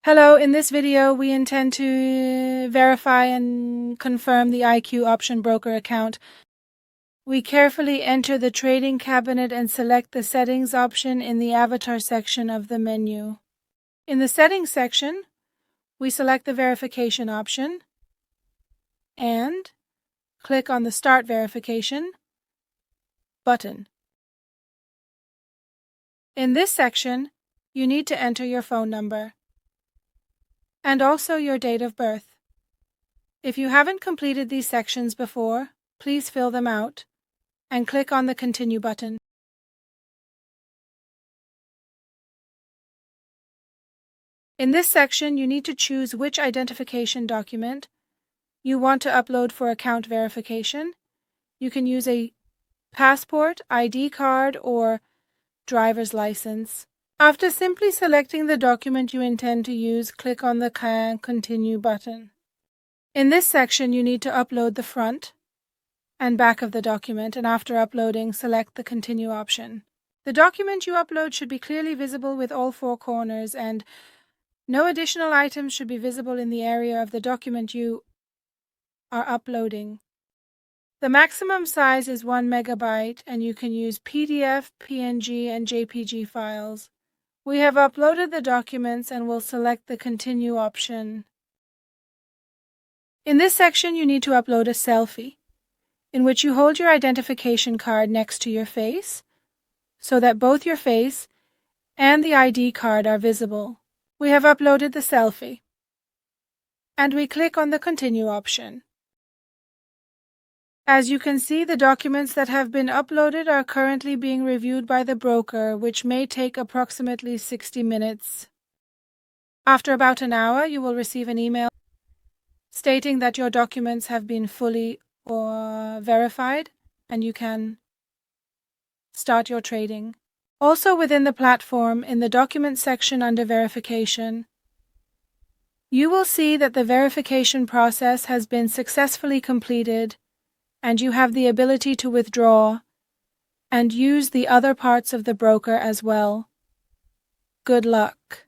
Hello, in this video we intend to verify and confirm the IQ option broker account. We carefully enter the trading cabinet and select the settings option in the avatar section of the menu. In the settings section, we select the verification option and click on the Start Verification button. In this section, you need to enter your phone number and also your date of birth. If you haven't completed these sections before, please fill them out and click on the Continue button. In this section, you need to choose which identification document you want to upload for account verification. You can use a passport, ID card, or driver's license. After simply selecting the document you intend to use, click on the Continue button. In this section, you need to upload the front and back of the document, and after uploading, select the Continue option. The document you upload should be clearly visible with all four corners, and no additional items should be visible in the area of the document you are uploading. The maximum size is 1 megabyte, and you can use PDF, PNG, and JPG files. We have uploaded the documents and will select the Continue option. In this section, you need to upload a selfie, in which you hold your identification card next to your face, so that both your face and the ID card are visible. We have uploaded the selfie, and we click on the Continue option. As you can see, the documents that have been uploaded are currently being reviewed by the broker, which may take approximately 60 minutes. After about an hour, you will receive an email stating that your documents have been fully verified, and you can start your trading. Also within the platform, in the Documents section under Verification, you will see that the verification process has been successfully completed, and you have the ability to withdraw and use the other parts of the broker as well. Good luck.